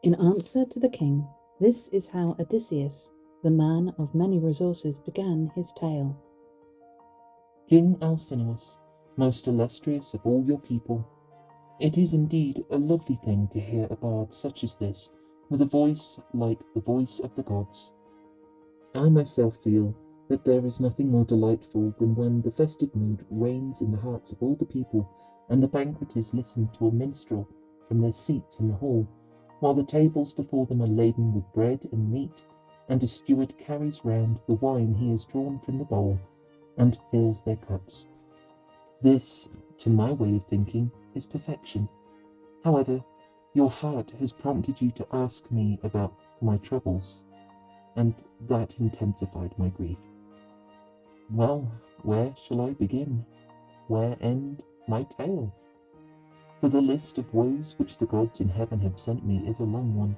In answer to the king, this is how Odysseus, the man of many resources, began his tale. King Alcinous, most illustrious of all your people, it is indeed a lovely thing to hear a bard such as this, with a voice like the voice of the gods. I myself feel that there is nothing more delightful than when the festive mood reigns in the hearts of all the people, and the banqueters listen to a minstrel from their seats in the hall, while the tables before them are laden with bread and meat, and a steward carries round the wine he has drawn from the bowl, and fills their cups. This, to my way of thinking, is perfection. However, your heart has prompted you to ask me about my troubles, and that intensified my grief. Well, where shall I begin? Where end my tale? For the list of woes which the gods in heaven have sent me is a long one.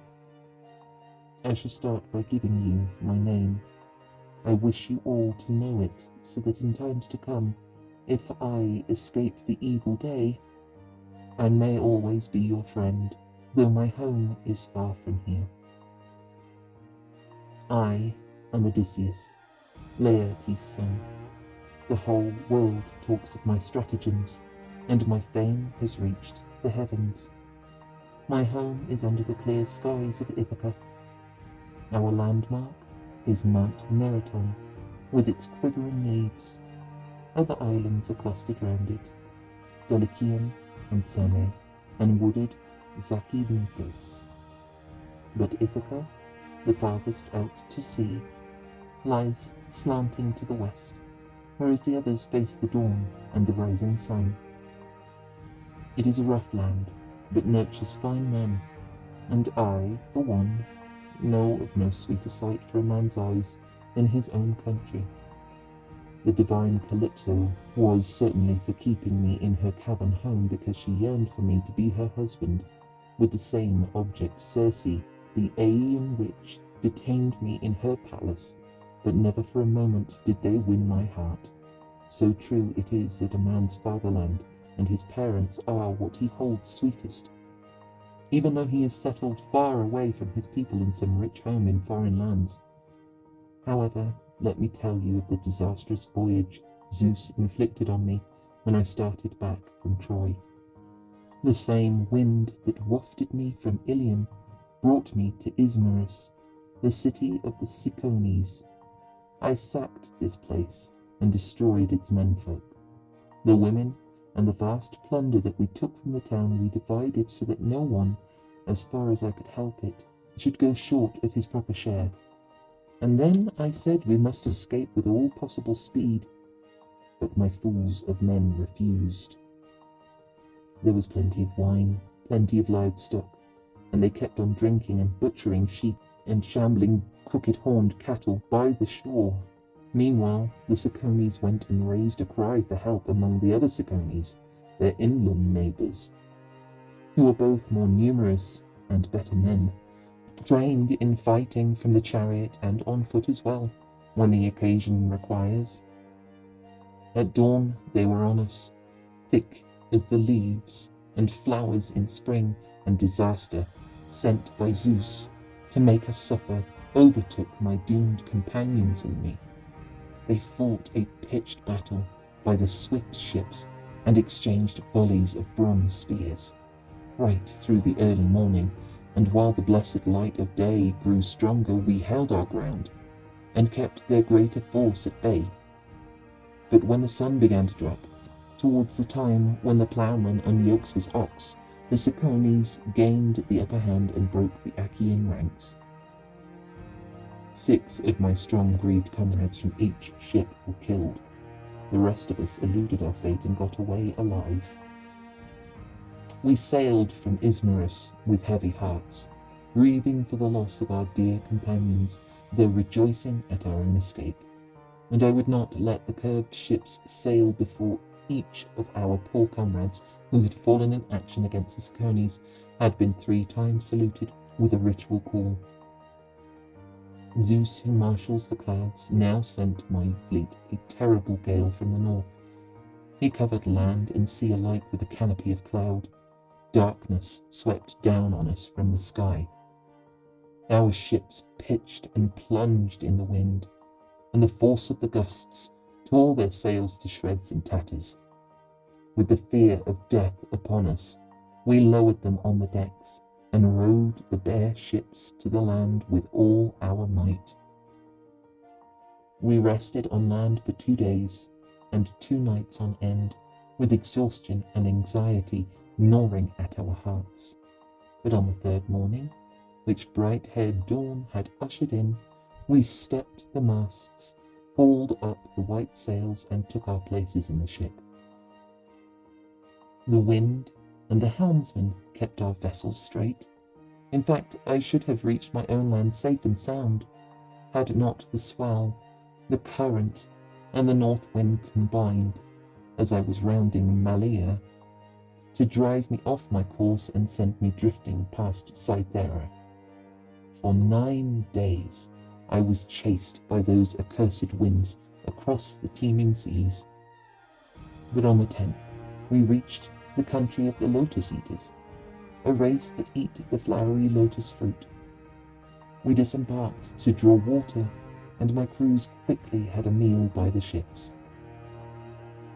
I shall start by giving you my name. I wish you all to know it, so that in times to come, if I escape the evil day, I may always be your friend, though my home is far from here. I am Odysseus, Laertes' son. The whole world talks of my stratagems, and my fame has reached the heavens. My home is under the clear skies of Ithaca. Our landmark is Mount Neriton, with its quivering leaves. Other islands are clustered round it, Dulichium and Same, and wooded Zacynthus. But Ithaca, the farthest out to sea, lies slanting to the west, whereas the others face the dawn and the rising sun. It is a rough land, but nurtures fine men, and I, for one, know of no sweeter sight for a man's eyes than his own country. The divine Calypso was certainly for keeping me in her cavern home because she yearned for me to be her husband, with the same object Circe, the Aeaean witch, detained me in her palace, but never for a moment did they win my heart. So true it is that a man's fatherland and his parents are what he holds sweetest. Even though he is settled far away from his people in some rich home in foreign lands. However, let me tell you of the disastrous voyage Zeus inflicted on me when I started back from Troy. The same wind that wafted me from Ilium brought me to Ismarus, the city of the Cicones. I sacked this place and destroyed its menfolk. The women and the vast plunder that we took from the town we divided so that no one, as far as I could help it, should go short of his proper share. And then I said we must escape with all possible speed, but my fools of men refused. There was plenty of wine, plenty of livestock, and they kept on drinking and butchering sheep and shambling crooked-horned cattle by the shore. Meanwhile, the Cicones went and raised a cry for help among the other Cicones, their inland neighbours, who were both more numerous and better men, trained in fighting from the chariot and on foot as well, when the occasion requires. At dawn they were on us, thick as the leaves and flowers in spring, and disaster, sent by Zeus to make us suffer, overtook my doomed companions and me. They fought a pitched battle by the swift ships and exchanged volleys of bronze spears, right through the early morning, and while the blessed light of day grew stronger, we held our ground and kept their greater force at bay. But when the sun began to drop, towards the time when the ploughman unyokes his ox, the Cicones gained the upper hand and broke the Achaean ranks. 6 of my strong grieved comrades from each ship were killed. The rest of us eluded our fate and got away alive. We sailed from Ismarus with heavy hearts, grieving for the loss of our dear companions, though rejoicing at our own escape. And I would not let the curved ships sail before each of our poor comrades who had fallen in action against the Cicones had been 3 times saluted with a ritual call. Zeus, who marshals the clouds, now sent my fleet a terrible gale from the north. He covered land and sea alike with a canopy of cloud. Darkness swept down on us from the sky, Our ships pitched and plunged in the wind, and the force of the gusts tore their sails to shreds and tatters. With the fear of death upon us, we lowered them on the decks and rowed the bare ships to the land with all our might. We rested on land for 2 days and 2 nights on end, with exhaustion and anxiety gnawing at our hearts. But on the 3rd morning, which bright-haired dawn had ushered in, we stepped the masts, hauled up the white sails, and took our places in the ship. The wind and the helmsman kept our vessels straight. In fact, I should have reached my own land safe and sound, had not the swell, the current, and the north wind combined, as I was rounding Malea, to drive me off my course and send me drifting past Cythera. For 9 days I was chased by those accursed winds across the teeming seas. But on the 10th we reached the country of the Lotus-Eaters, a race that eat the flowery lotus fruit. We disembarked to draw water, and my crews quickly had a meal by the ships.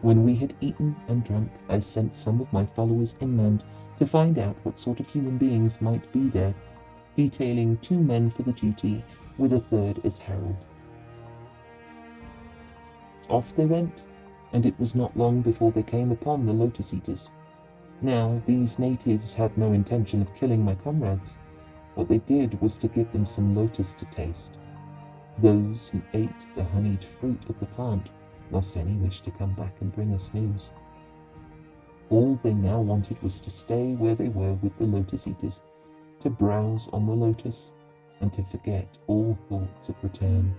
When we had eaten and drunk, I sent some of my followers inland to find out what sort of human beings might be there, detailing 2 men for the duty, with a 3rd as herald. Off they went, and it was not long before they came upon the Lotus-Eaters. Now, these natives had no intention of killing my comrades. What they did was to give them some lotus to taste. Those who ate the honeyed fruit of the plant lost any wish to come back and bring us news. All they now wanted was to stay where they were with the Lotus-Eaters, to browse on the lotus, and to forget all thoughts of return.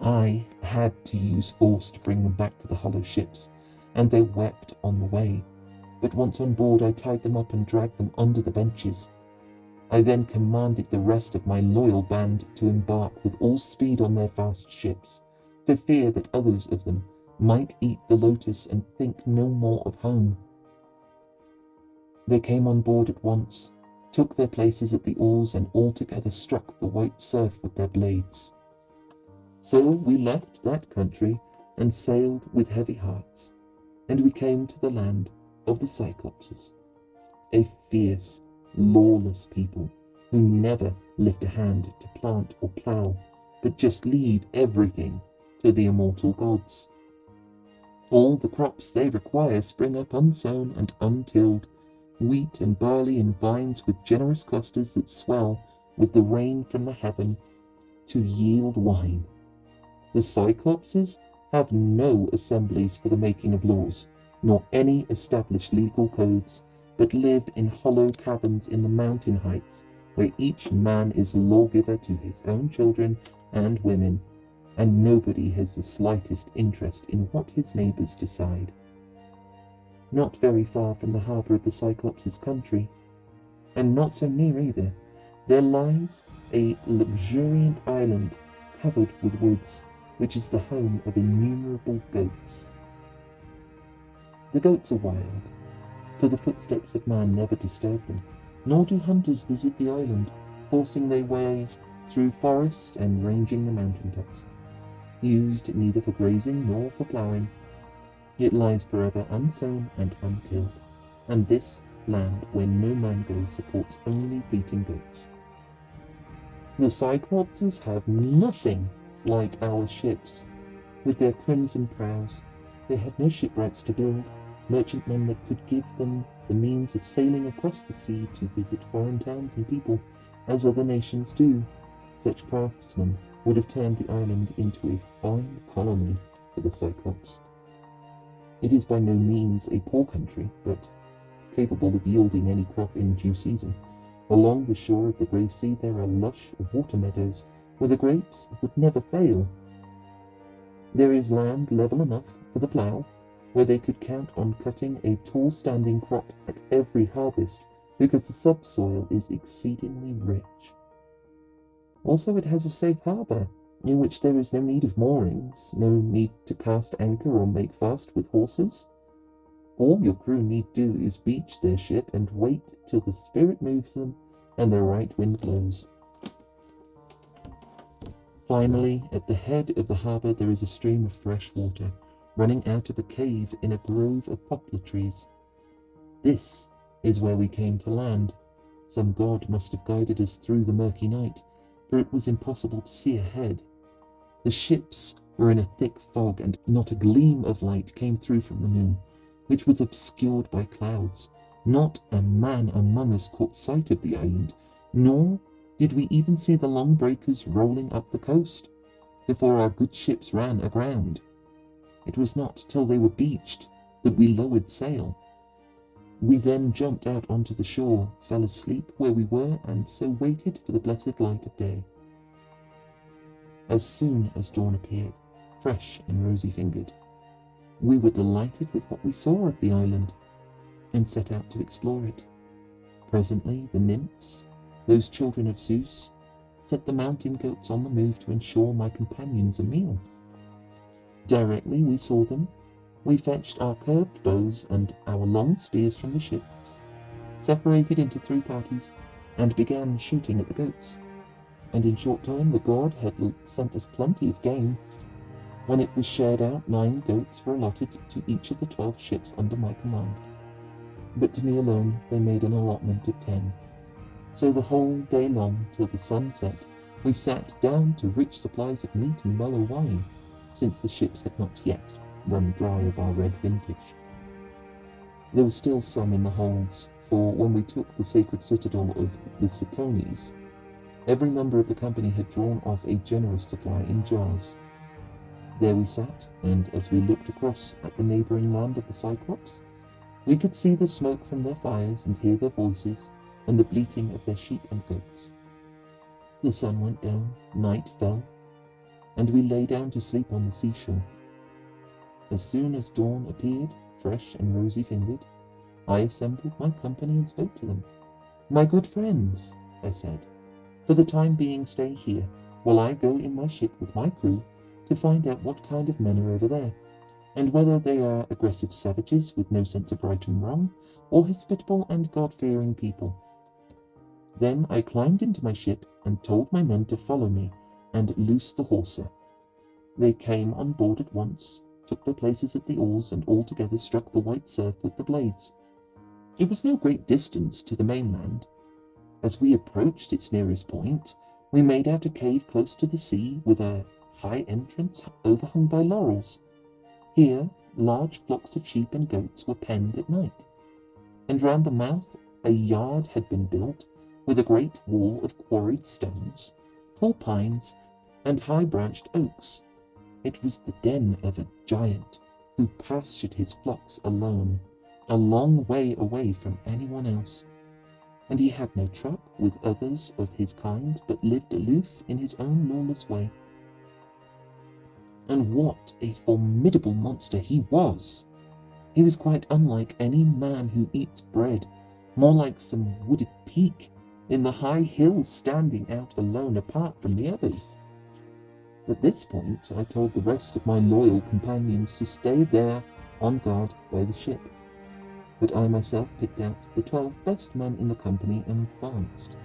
I had to use force to bring them back to the hollow ships, and they wept on the way, but once on board I tied them up and dragged them under the benches. I then commanded the rest of my loyal band to embark with all speed on their fast ships, for fear that others of them might eat the lotus and think no more of home. They came on board at once, took their places at the oars, and all together struck the white surf with their blades. So we left that country and sailed with heavy hearts, and we came to the land of the Cyclopses, a fierce, lawless people who never lift a hand to plant or plough, but just leave everything to the immortal gods. All the crops they require spring up unsown and untilled, wheat and barley and vines with generous clusters that swell with the rain from the heaven to yield wine. The Cyclopses have no assemblies for the making of laws, nor any established legal codes, but live in hollow caverns in the mountain heights, where each man is lawgiver to his own children and women, and nobody has the slightest interest in what his neighbours decide. Not very far from the harbour of the Cyclops' country, and not so near either, there lies a luxuriant island covered with woods, which is the home of innumerable goats. The goats are wild, for the footsteps of man never disturb them, nor do hunters visit the island, forcing their way through forests and ranging the mountain tops. Used neither for grazing nor for ploughing, it lies forever unsown and untilled, and this land where no man goes supports only bleating goats. The Cyclopses have nothing like our ships. With their crimson prows, they have no shipwrights to build, merchantmen that could give them the means of sailing across the sea to visit foreign towns and people, as other nations do. Such craftsmen would have turned the island into a fine colony for the Cyclops. It is by no means a poor country, but capable of yielding any crop in due season. Along the shore of the Grey Sea there are lush water meadows, where the grapes would never fail. There is land level enough for the plough, where they could count on cutting a tall standing crop at every harvest, because the subsoil is exceedingly rich. Also it has a safe harbour, in which there is no need of moorings, no need to cast anchor or make fast with horses. All your crew need do is beach their ship and wait till the spirit moves them and the right wind blows. Finally, at the head of the harbour there is a stream of fresh water, running out of a cave in a grove of poplar trees. This is where we came to land. Some god must have guided us through the murky night, for it was impossible to see ahead. The ships were in a thick fog, and not a gleam of light came through from the moon, which was obscured by clouds. Not a man among us caught sight of the island, nor did we even see the long breakers rolling up the coast, before our good ships ran aground. It was not till they were beached that we lowered sail. We then jumped out onto the shore, fell asleep where we were, and so waited for the blessed light of day. As soon as dawn appeared, fresh and rosy-fingered, we were delighted with what we saw of the island, and set out to explore it. Presently the nymphs, those children of Zeus, set the mountain goats on the move to ensure my companions a meal. Directly we saw them, we fetched our curved bows and our long spears from the ships, separated into 3 parties, and began shooting at the goats. And in short time the god had sent us plenty of game. When it was shared out, 9 goats were allotted to each of the 12 ships under my command. But to me alone they made an allotment of 10. So the whole day long, till the sun set, we sat down to rich supplies of meat and mellow wine, since the ships had not yet run dry of our red vintage. There was still some in the holds, for when we took the sacred citadel of the Cicones, every member of the company had drawn off a generous supply in jars. There we sat, and as we looked across at the neighbouring land of the Cyclops, we could see the smoke from their fires and hear their voices and the bleating of their sheep and goats. The sun went down, night fell, and we lay down to sleep on the seashore. As soon as dawn appeared, fresh and rosy-fingered, I assembled my company and spoke to them. "My good friends," I said, "for the time being stay here, while I go in my ship with my crew to find out what kind of men are over there, and whether they are aggressive savages with no sense of right and wrong, or hospitable and God-fearing people." Then I climbed into my ship and told my men to follow me and loose the hawser. They came on board at once, took their places at the oars, and all together struck the white surf with the blades. It was no great distance to the mainland. As we approached its nearest point, we made out a cave close to the sea with a high entrance overhung by laurels. Here large flocks of sheep and goats were penned at night, and round the mouth a yard had been built with a great wall of quarried stones, tall pines, and high-branched oaks. It was the den of a giant who pastured his flocks alone, a long way away from anyone else, and he had no truck with others of his kind, but lived aloof in his own lawless way. And what a formidable monster he was! He was quite unlike any man who eats bread, more like some wooded peak in the high hills standing out alone apart from the others. At this point I told the rest of my loyal companions to stay there on guard by the ship, but I myself picked out the 12 best men in the company and advanced.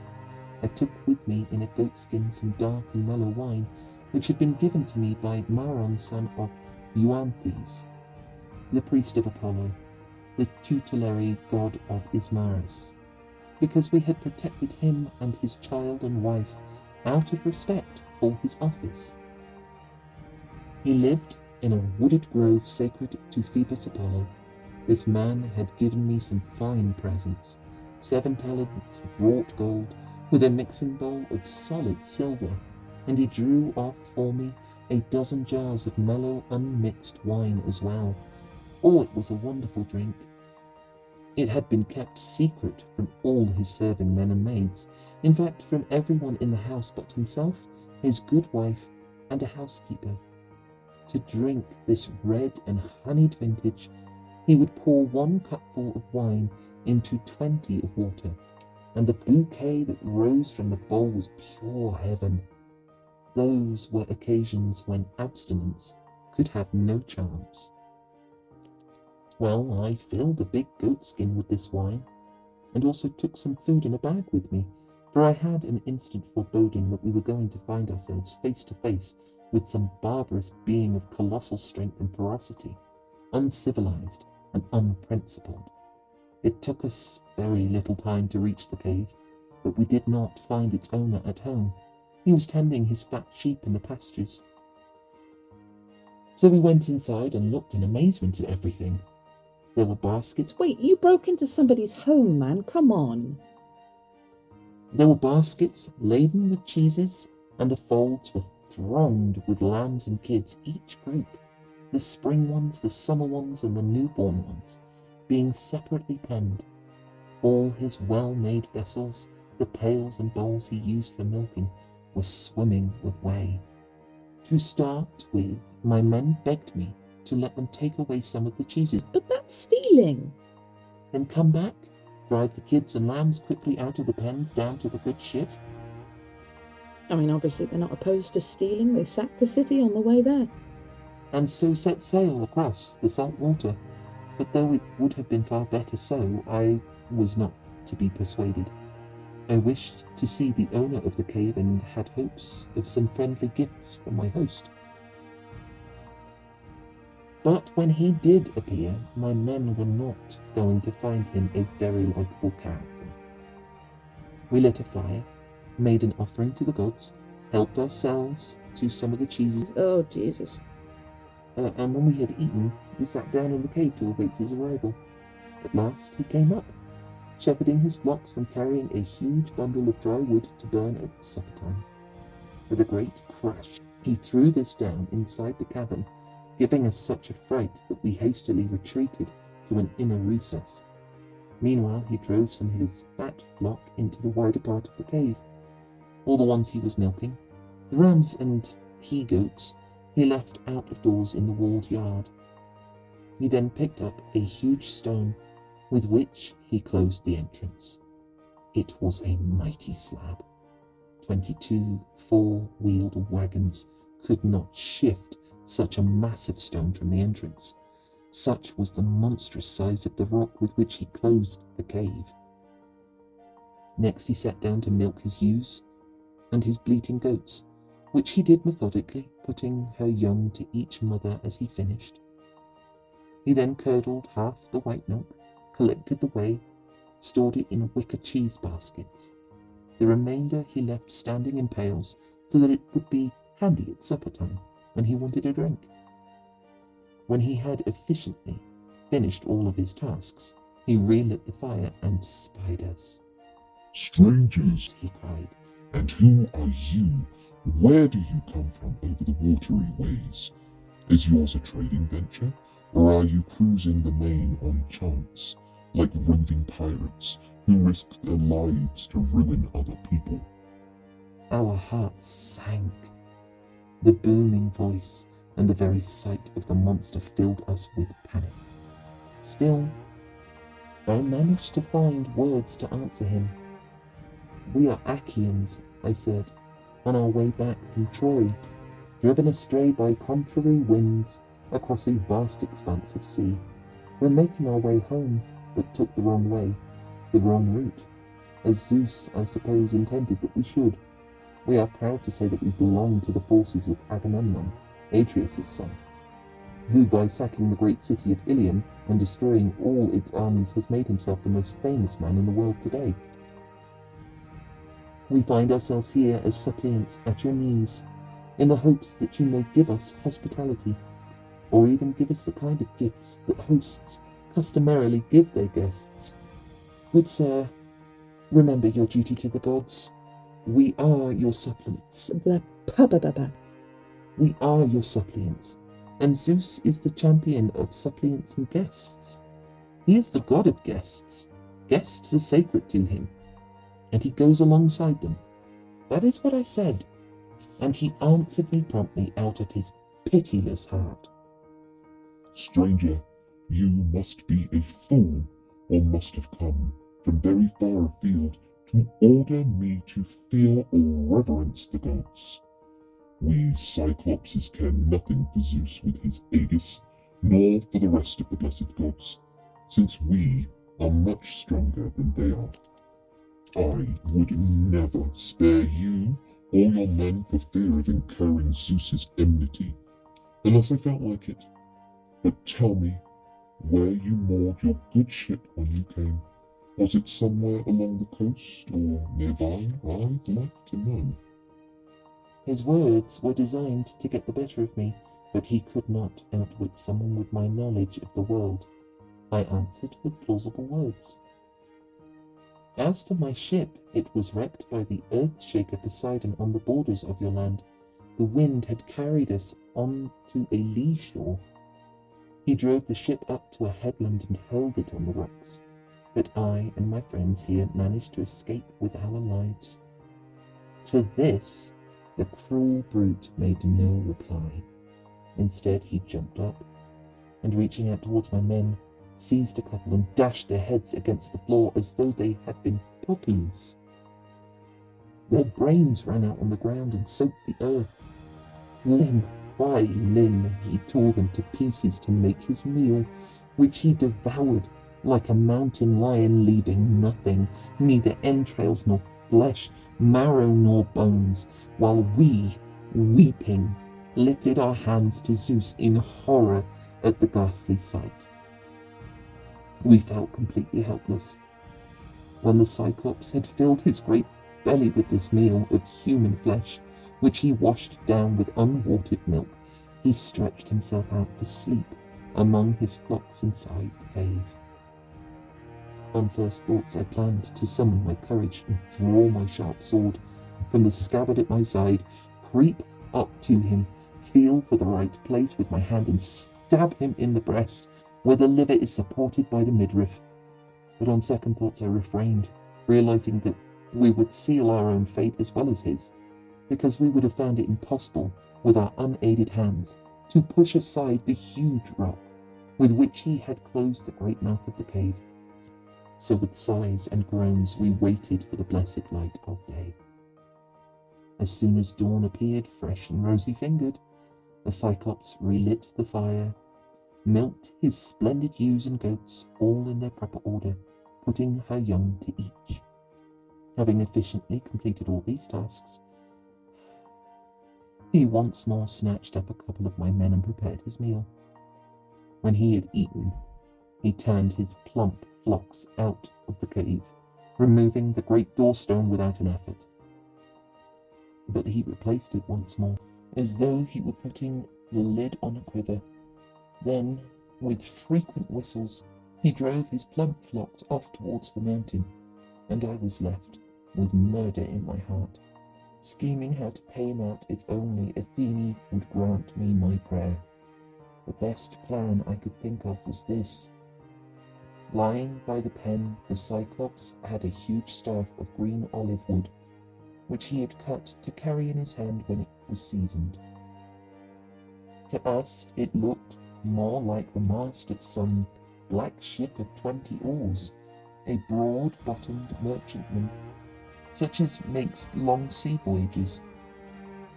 I took with me in a goatskin some dark and mellow wine, which had been given to me by Maron, son of Euanthes, the priest of Apollo, the tutelary god of Ismarus, because we had protected him and his child and wife out of respect for his office. He lived in a wooded grove sacred to Phoebus Apollo. This man had given me some fine presents, 7 talents of wrought gold, with a mixing bowl of solid silver, and he drew off for me a dozen jars of mellow, unmixed wine as well. Oh, it was a wonderful drink. It had been kept secret from all his serving men and maids, in fact from everyone in the house but himself, his good wife, and a housekeeper. To drink this red and honeyed vintage, he would pour 1 cupful of wine into 20 of water, and the bouquet that rose from the bowl was pure heaven. Those were occasions when abstinence could have no charms. Well, I filled a big goatskin with this wine, and also took some food in a bag with me, for I had an instant foreboding that we were going to find ourselves face to face with some barbarous being of colossal strength and ferocity, uncivilized and unprincipled. It took us very little time to reach the cave, but we did not find its owner at home. He was tending his fat sheep in the pastures. So we went inside and looked in amazement at everything. There were baskets. Wait, you broke into somebody's home, man. Come on. There were baskets laden with cheeses, and the folds were thronged with lambs and kids, each group, the spring ones, the summer ones, and the newborn ones, being separately penned. All his well-made vessels, the pails and bowls he used for milking, were swimming with whey. To start with, my men begged me to let them take away some of the cheeses. But that's stealing. Then come back, drive the kids and lambs quickly out of the pens down to the good ship. I mean, obviously they're not opposed to stealing. They sacked the city on the way there. And so set sail across the salt water. But though it would have been far better so, I was not to be persuaded. I wished to see the owner of the cave and had hopes of some friendly gifts from my host. But when he did appear, my men were not going to find him a very likeable character. We lit a fire, made an offering to the gods, helped ourselves to some of the cheeses. Oh, Jesus. And when we had eaten, we sat down in the cave to await his arrival. At last he came up, shepherding his flocks and carrying a huge bundle of dry wood to burn at supper time. With a great crash, he threw this down inside the cavern, giving us such a fright that we hastily retreated to an inner recess. Meanwhile, he drove some of his fat flock into the wider part of the cave. All the ones he was milking, the rams and he-goats, he left out of doors in the walled yard. He then picked up a huge stone, with which he closed the entrance. It was a mighty slab. 22 four-wheeled wagons could not shift such a massive stone from the entrance. Such was the monstrous size of the rock with which he closed the cave. Next he sat down to milk his ewes and his bleating goats, which he did methodically, putting her young to each mother as he finished. He then curdled half the white milk, collected the whey, stored it in wicker cheese baskets. The remainder he left standing in pails so that it would be handy at supper time when he wanted a drink. When he had efficiently finished all of his tasks, he relit the fire and spied us. "Strangers," he cried. "and who are you? Where do you come from over the watery ways? Is yours a trading venture, or are you cruising the main on chance, like roving pirates who risk their lives to ruin other people?" Our hearts sank. The booming voice and the very sight of the monster filled us with panic. Still, I managed to find words to answer him. "We are Achaeans," I said, "on our way back from Troy, driven astray by contrary winds across a vast expanse of sea. We're making our way home, but took the wrong way, the wrong route, as Zeus, I suppose, intended that we should. We are proud to say that we belong to the forces of Agamemnon, Atreus' son, who by sacking the great city of Ilium and destroying all its armies has made himself the most famous man in the world today. We find ourselves here as suppliants at your knees, in the hopes that you may give us hospitality, or even give us the kind of gifts that hosts customarily give their guests. Good sir, remember your duty to the gods. We are your suppliants. We are your suppliants, and Zeus is the champion of suppliants and guests. He is the god of guests. Guests are sacred to him, and he goes alongside them. That is what I said, and he answered me promptly out of his pitiless heart. "Stranger, you must be a fool, or must have come from very far afield to order me to fear or reverence the gods. We Cyclopses care nothing for Zeus with his Aegis, nor for the rest of the blessed gods, since we are much stronger than they are. I would never spare you or your men for fear of incurring Zeus's enmity, unless I felt like it. But tell me, where you moored your good ship when you came. Was it somewhere along the coast or nearby? I'd like to know. His words were designed to get the better of me, but he could not outwit someone with my knowledge of the world. I answered with plausible words. As for my ship, it was wrecked by the earth-shaker Poseidon on the borders of your land. The wind had carried us on to a lee shore. He drove the ship up to a headland and hurled it on the rocks, but I and my friends here managed to escape with our lives. To this, the cruel brute made no reply. Instead, he jumped up, and reaching out towards my men, seized a couple and dashed their heads against the floor as though they had been puppies. Their brains ran out on the ground and soaked the earth. Limb by limb, he tore them to pieces to make his meal, which he devoured like a mountain lion, leaving nothing, neither entrails nor flesh, marrow nor bones, while we, weeping, lifted our hands to Zeus in horror at the ghastly sight. We felt completely helpless. When the Cyclops had filled his great belly with this meal of human flesh, which he washed down with unwatered milk, he stretched himself out for sleep among his flocks inside the cave. On first thoughts, I planned to summon my courage and draw my sharp sword from the scabbard at my side, creep up to him, feel for the right place with my hand and stab him in the breast, where the liver is supported by the midriff. But on second thoughts I refrained, realizing that we would seal our own fate as well as his, because we would have found it impossible, with our unaided hands, to push aside the huge rock with which he had closed the great mouth of the cave. So with sighs and groans we waited for the blessed light of day. As soon as dawn appeared, fresh and rosy-fingered, the Cyclops relit the fire, milked his splendid ewes and goats, all in their proper order, putting her young to each. Having efficiently completed all these tasks, he once more snatched up a couple of my men and prepared his meal. When he had eaten, he turned his plump flocks out of the cave, removing the great doorstone without an effort. But he replaced it once more, as though he were putting the lid on a quiver. Then, with frequent whistles, he drove his plump flocks off towards the mountain, and I was left with murder in my heart, scheming how to pay him out if only Athene would grant me my prayer. The best plan I could think of was this. Lying by the pen, the Cyclops had a huge staff of green olive wood, which he had cut to carry in his hand when it was seasoned. To us, it looked more like the mast of some black ship of 20 oars, a broad-bottomed merchantman, such as makes long sea voyages.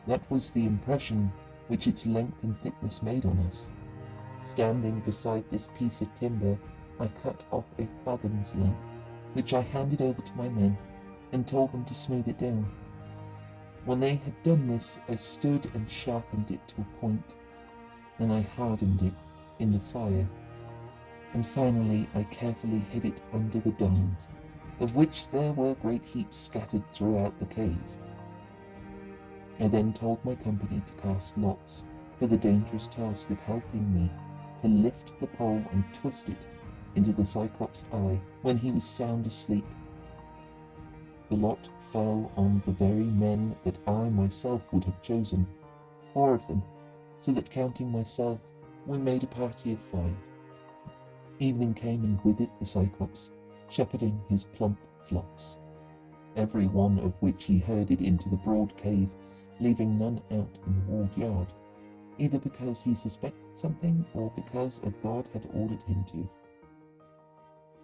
That was the impression which its length and thickness made on us. Standing beside this piece of timber, I cut off a fathom's length, which I handed over to my men, and told them to smooth it down. When they had done this, I stood and sharpened it to a point. Then I hardened it in the fire, and finally I carefully hid it under the dung, of which there were great heaps scattered throughout the cave. I then told my company to cast lots for the dangerous task of helping me to lift the pole and twist it into the Cyclops' eye when he was sound asleep. The lot fell on the very men that I myself would have chosen, 4 of them, so that counting myself, we made a party of 5. Evening came, and with it the Cyclops, shepherding his plump flocks, every one of which he herded into the broad cave, leaving none out in the walled yard, either because he suspected something or because a god had ordered him to.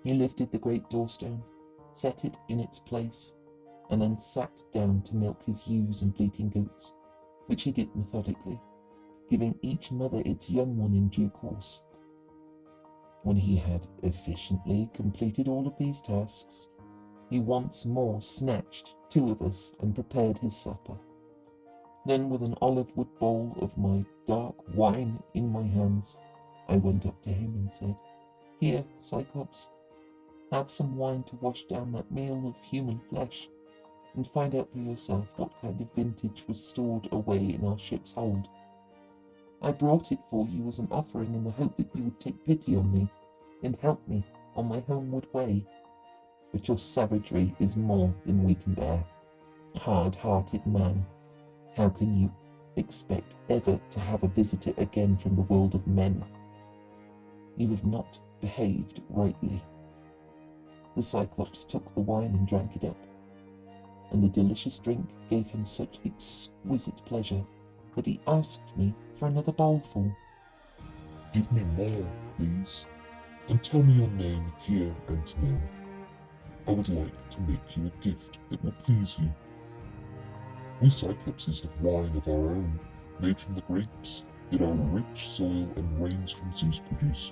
He lifted the great doorstone, set it in its place, and then sat down to milk his ewes and bleating goats, which he did methodically, giving each mother its young one in due course. When he had efficiently completed all of these tasks, He once more snatched 2 of us and prepared his supper. Then, with an olive wood bowl of my dark wine in my hands, I went up to him and said, "Here, Cyclops, have some wine to wash down that meal of human flesh, and find out for yourself what kind of vintage was stored away in our ship's hold. I brought it for you as an offering in the hope that you would take pity on me and help me on my homeward way. But your savagery is more than we can bear. Hard-hearted man, how can you expect ever to have a visitor again from the world of men? You have not behaved rightly." The Cyclops took the wine and drank it up, and the delicious drink gave him such exquisite pleasure that he asked me for another bowlful. Give me more, please, and tell me your name here and now. I would like to make you a gift that will please you. We Cyclopses have wine of our own, made from the grapes that our rich soil and rains from Zeus produce.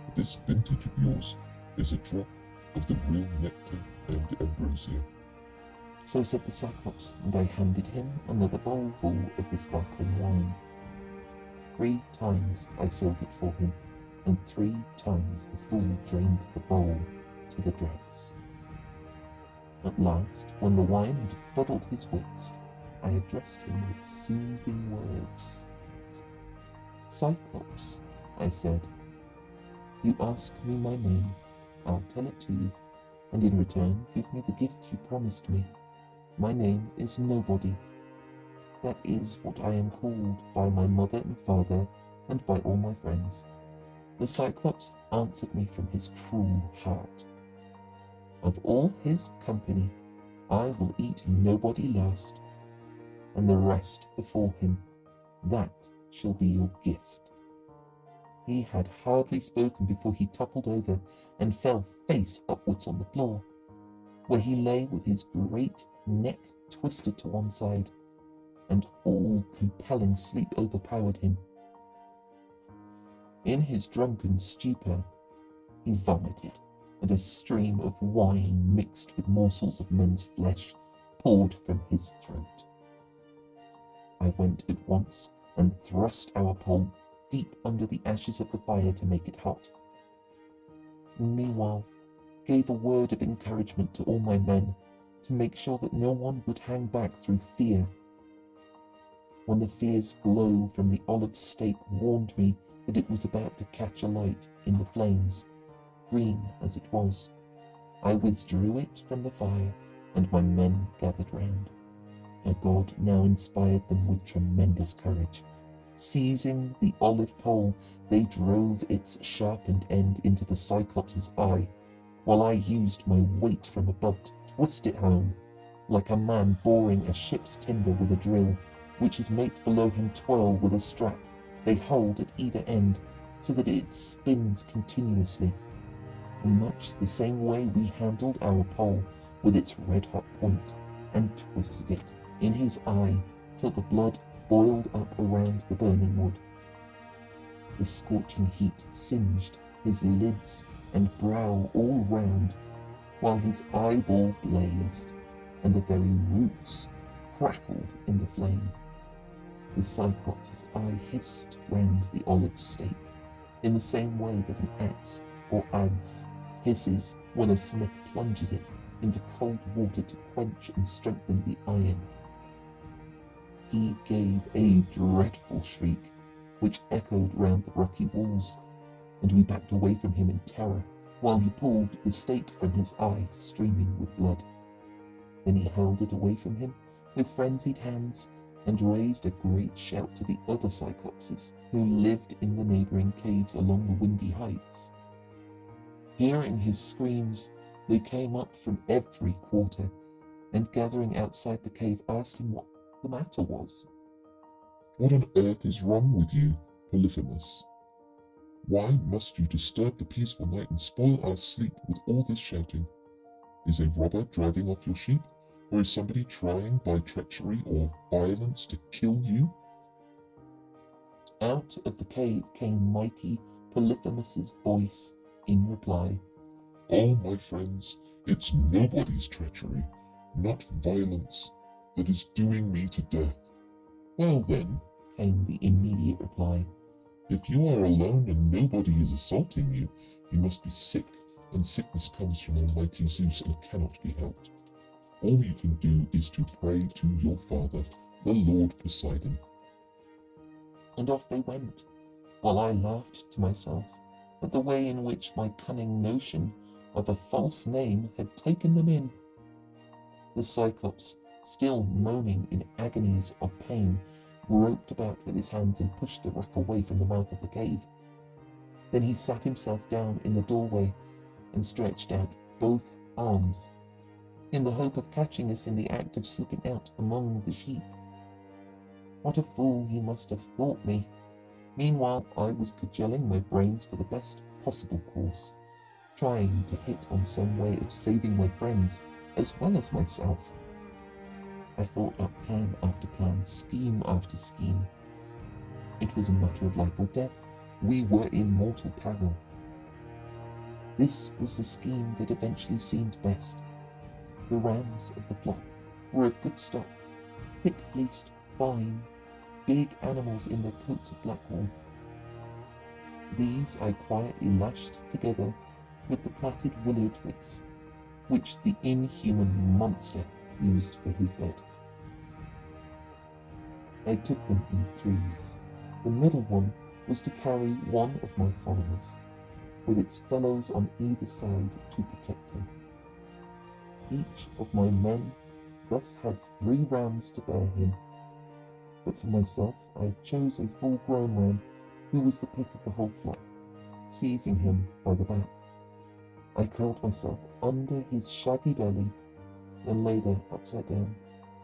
But this vintage of yours is a drop of the real nectar and ambrosia. So said the Cyclops, and I handed him another bowlful of the sparkling wine. 3 times I filled it for him, and 3 times the fool drained the bowl to the dregs. At last, when the wine had fuddled his wits, I addressed him with soothing words. "Cyclops," I said, "you ask me my name, I'll tell it to you, and in return give me the gift you promised me. My name is Nobody. That is what I am called by my mother and father and by all my friends." The Cyclops answered me from his cruel heart. "Of all his company, I will eat nobody last, and the rest before him. That shall be your gift." He had hardly spoken before he toppled over and fell face upwards on the floor, where he lay with his great neck twisted to one side, and all compelling sleep overpowered him. In his drunken stupor, he vomited, and a stream of wine mixed with morsels of men's flesh poured from his throat. I went at once and thrust our pole deep under the ashes of the fire to make it hot. And meanwhile, gave a word of encouragement to all my men to make sure that no one would hang back through fear. When the fierce glow from the olive stake warned me that it was about to catch alight in the flames, green as it was, I withdrew it from the fire, and my men gathered round. A god now inspired them with tremendous courage. Seizing the olive pole, they drove its sharpened end into the Cyclops' eye, while I used my weight from above to twist it home, like a man boring a ship's timber with a drill, which his mates below him twirl with a strap they hold at either end, so that it spins continuously. In much the same way we handled our pole with its red-hot point, and twisted it in his eye till the blood boiled up around the burning wood. The scorching heat singed his lids and brow all round, while his eyeball blazed, and the very roots crackled in the flame. The Cyclops' eye hissed round the olive stake, in the same way that an axe or adze hisses when a smith plunges it into cold water to quench and strengthen the iron. He gave a dreadful shriek, which echoed round the rocky walls, and we backed away from him in terror, while he pulled the stake from his eye, streaming with blood. Then he held it away from him with frenzied hands, and raised a great shout to the other Cyclopses, who lived in the neighbouring caves along the windy heights. Hearing his screams, they came up from every quarter, and gathering outside the cave asked him what the matter was. What on earth is wrong with you, Polyphemus? Why must you disturb the peaceful night and spoil our sleep with all this shouting? Is a robber driving off your sheep, or is somebody trying by treachery or violence to kill you? Out of the cave came mighty Polyphemus's voice in reply. Oh, my friends, It's nobody's treachery, not violence, that is doing me to death. Well then, came the immediate reply, if you are alone and nobody is assaulting you, you must be sick, and sickness comes from Almighty Zeus and cannot be helped. All you can do is to pray to your father, the Lord Poseidon. And off they went, while I laughed to myself at the way in which my cunning notion of a false name had taken them in. The Cyclops, still moaning in agonies of pain, groped about with his hands and pushed the rock away from the mouth of the cave. Then he sat himself down in the doorway and stretched out both arms, in the hope of catching us in the act of slipping out among the sheep. What a fool he must have thought me. Meanwhile, I was cajoling my brains for the best possible course, trying to hit on some way of saving my friends as well as myself. I thought up plan after plan, scheme after scheme. It was a matter of life or death. We were in mortal peril. This was the scheme that eventually seemed best. The rams of the flock were of good stock, thick-fleeced, fine, big animals in their coats of black wool. These I quietly lashed together with the plaited willow twigs, which the inhuman monster used for his bed. I took them in threes. The middle one was to carry one of my followers, with its fellows on either side to protect him. Each of my men thus had 3 rams to bear him, but for myself I chose a full-grown ram who was the pick of the whole flock, seizing him by the back. I curled myself under his shaggy belly and lay there upside down,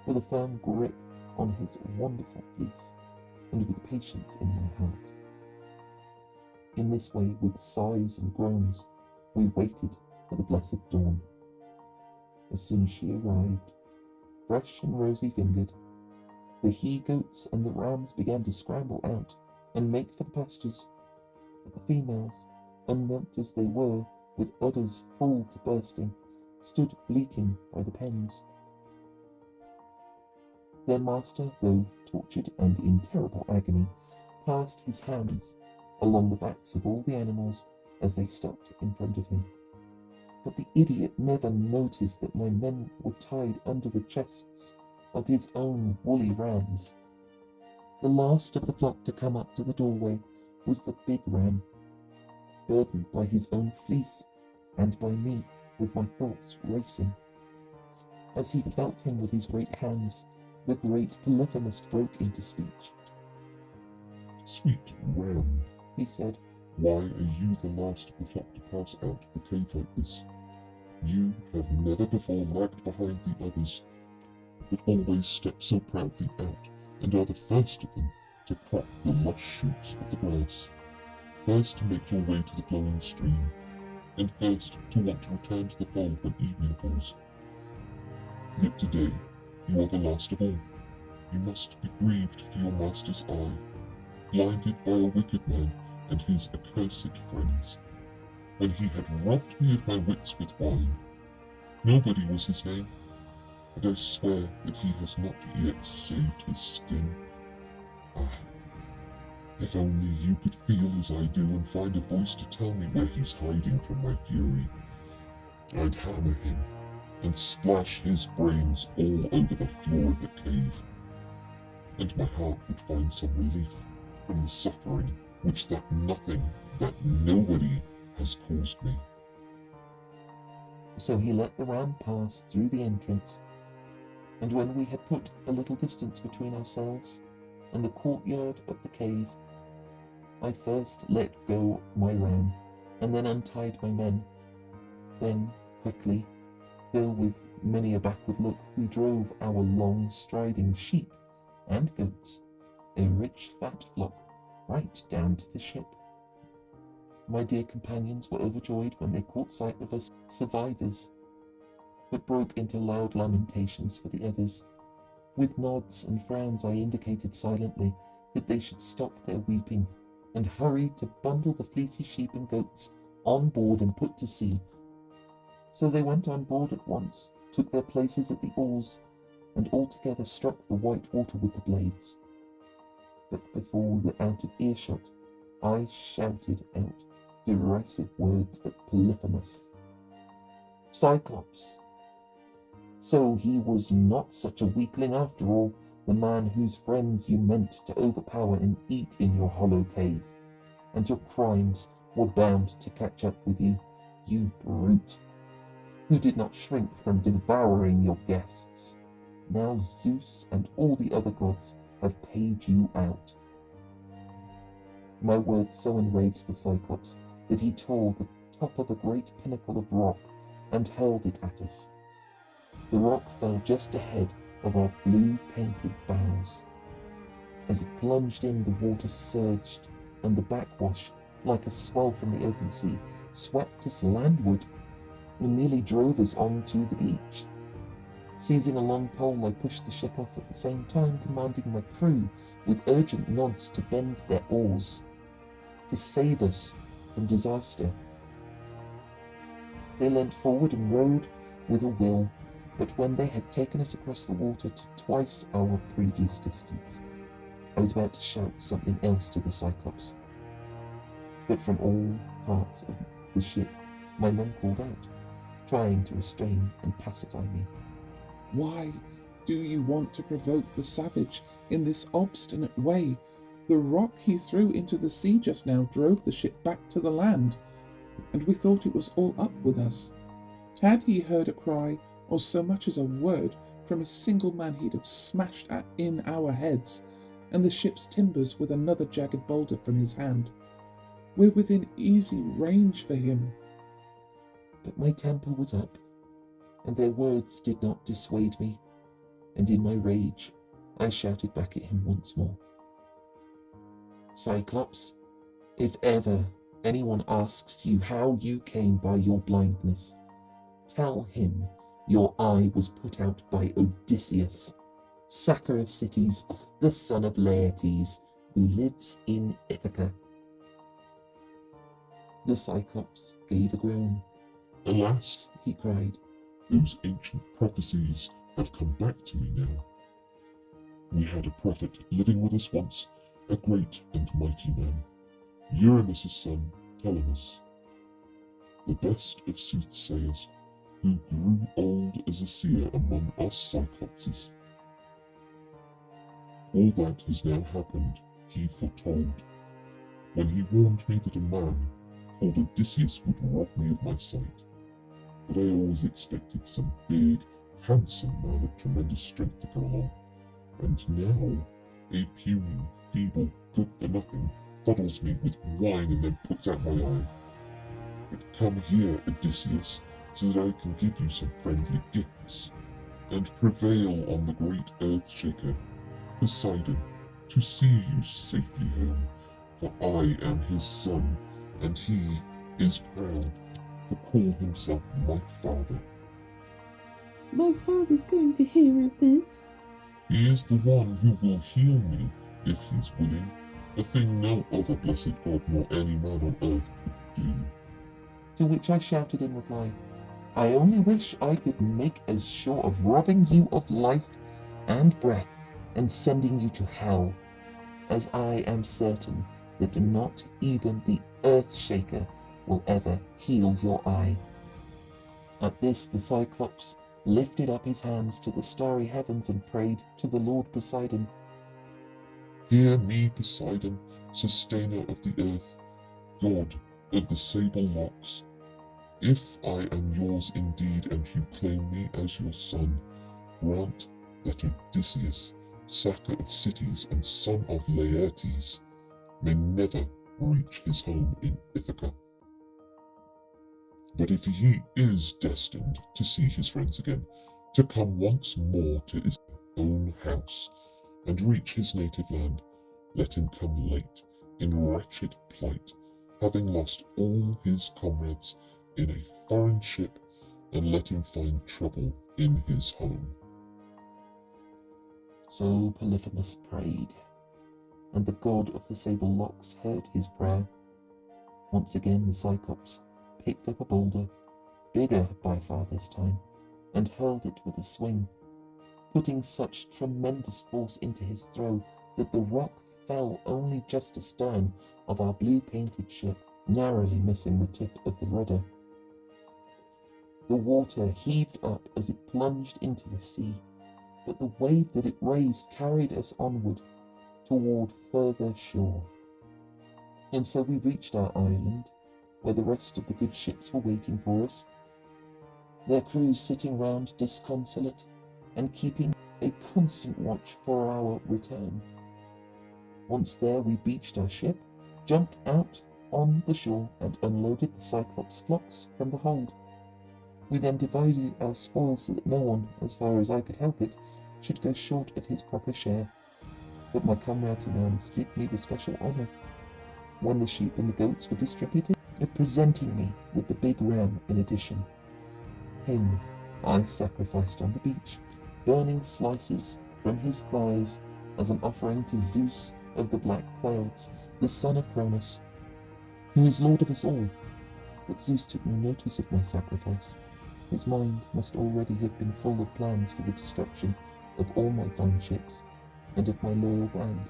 with a firm grip on his wonderful fleece, and with patience in my heart. In this way, with sighs and groans, we waited for the blessed dawn. As soon as she arrived, fresh and rosy-fingered, the he-goats and the rams began to scramble out and make for the pastures, but the females, unmilked as they were, with udders full to bursting, stood bleating by the pens. Their master, though tortured and in terrible agony, passed his hands along the backs of all the animals as they stopped in front of him. But the idiot never noticed that my men were tied under the chests of his own woolly rams. The last of the flock to come up to the doorway was the big ram, burdened by his own fleece and by me, with my thoughts racing. As he felt him with his great hands, the great Polyphemus broke into speech. Sweet ram, He said, why are you the last of the flock to pass out of the cave like this? You have never before lagged behind the others, but always step so proudly out, and are the first of them to crack the lush shoots of the grass, first to make your way to the flowing stream, and first to want to return to the fold when evening falls. Yet today you are the last of all. You must be grieved for your master's eye, blinded by a wicked man and his accursed friends, when he had robbed me of my wits with wine. Nobody was his name, and I swear that he has not yet saved his skin. Ah, if only you could feel as I do and find a voice to tell me where he's hiding from my fury. I'd hammer him and splash his brains all over the floor of the cave, and my heart would find some relief from the suffering which that nothing, that nobody has caused me. So he let the ram pass through the entrance, and when we had put a little distance between ourselves and the courtyard of the cave, I first let go my ram, and then untied my men. Then, quickly, though with many a backward look, we drove our long striding sheep and goats, a rich fat flock, right down to the ship. My dear companions were overjoyed when they caught sight of us survivors, but broke into loud lamentations for the others. With nods and frowns I indicated silently that they should stop their weeping, and hurried to bundle the fleecy sheep and goats on board and put to sea. So they went on board at once, took their places at the oars, and all together struck the white water with the blades. But before we were out of earshot, I shouted out derisive words at Polyphemus. Cyclops! So he was not such a weakling after all, the man whose friends you meant to overpower and eat in your hollow cave, and your crimes were bound to catch up with you, you brute, who did not shrink from devouring your guests. Now Zeus and all the other gods have paid you out. My words so enraged the Cyclops that he tore the top of a great pinnacle of rock and hurled it at us. The rock fell just ahead of our blue-painted bows. As it plunged in, the water surged, and the backwash, like a swell from the open sea, swept us landward and nearly drove us onto the beach. Seizing a long pole, I pushed the ship off at the same time, commanding my crew with urgent nods to bend their oars, to save us from disaster. They leant forward and rowed with a will, but when they had taken us across the water to twice our previous distance, I was about to shout something else to the Cyclops. But from all parts of the ship, my men called out, trying to restrain and pacify me. Why do you want to provoke the savage in this obstinate way? The rock he threw into the sea just now drove the ship back to the land, and we thought it was all up with us. Had he heard a cry, or so much as a word, from a single man, he'd have smashed in our heads, and the ship's timbers with another jagged boulder from his hand. We're within easy range for him. But my temper was up, and their words did not dissuade me, and in my rage I shouted back at him once more. Cyclops, if ever anyone asks you how you came by your blindness, tell him your eye was put out by Odysseus, sacker of cities, the son of Laertes, who lives in Ithaca. The Cyclops gave a groan. Alas, he cried, those ancient prophecies have come back to me now. We had a prophet living with us once, a great and mighty man, Uranus' son, Telemus, the best of soothsayers, who grew old as a seer among us Cyclopses. All that has now happened, he foretold, when he warned me that a man called Odysseus would rob me of my sight. But I always expected some big, handsome man of tremendous strength to come along, and now a puny, feeble, good-for-nothing fuddles me with wine and then puts out my eye. But come here, Odysseus, so that I can give you some friendly gifts, and prevail on the great earth-shaker, Poseidon, to see you safely home, for I am his son, and he is proud to call himself my father. My father's going to hear of this. He is the one who will heal me, if he is willing, a thing no other blessed god nor any man on earth could do. To which I shouted in reply, I only wish I could make as sure of robbing you of life and breath and sending you to hell, as I am certain that not even the earth-shaker will ever heal your eye. At this the Cyclops lifted up his hands to the starry heavens and prayed to the Lord Poseidon. Hear me, Poseidon, sustainer of the earth, god of the sable locks. If I am yours indeed and you claim me as your son, grant that Odysseus, sacker of cities and son of Laertes, may never reach his home in Ithaca. But if he is destined to see his friends again, to come once more to his own house and reach his native land, let him come late, in wretched plight, having lost all his comrades in a foreign ship, and let him find trouble in his home. So Polyphemus prayed, and the god of the sable locks heard his prayer. Once again the Cyclops picked up a boulder, bigger by far this time, and hurled it with a swing, putting such tremendous force into his throw that the rock fell only just astern of our blue-painted ship, narrowly missing the tip of the rudder. The water heaved up as it plunged into the sea, but the wave that it raised carried us onward toward further shore. And so we reached our island, where the rest of the good ships were waiting for us, their crews sitting round disconsolate and keeping a constant watch for our return. Once there, we beached our ship, jumped out on the shore, and unloaded the Cyclops flocks from the hold. We then divided our spoils so that no one, as far as I could help it, should go short of his proper share. But my comrades in arms did me the special honour, when the sheep and the goats were distributed, of presenting me with the big ram in addition. Him I sacrificed on the beach, burning slices from his thighs as an offering to Zeus of the black clouds, the son of Cronus, who is lord of us all. But Zeus took no notice of my sacrifice. His mind must already have been full of plans for the destruction of all my fine ships and of my loyal band.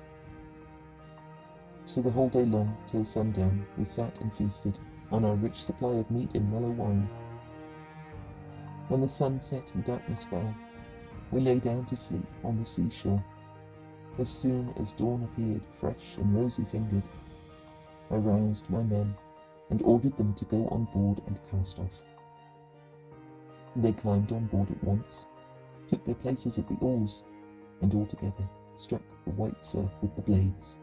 So the whole day long, till sundown, we sat and feasted on our rich supply of meat and mellow wine. When the sun set and darkness fell, we lay down to sleep on the seashore. As soon as dawn appeared, fresh and rosy-fingered, I roused my men and ordered them to go on board and cast off. They climbed on board at once, took their places at the oars, and all together struck the white surf with the blades.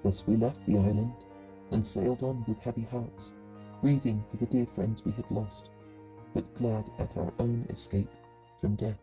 Thus we left the island and sailed on with heavy hearts, grieving for the dear friends we had lost, but glad at our own escape from death.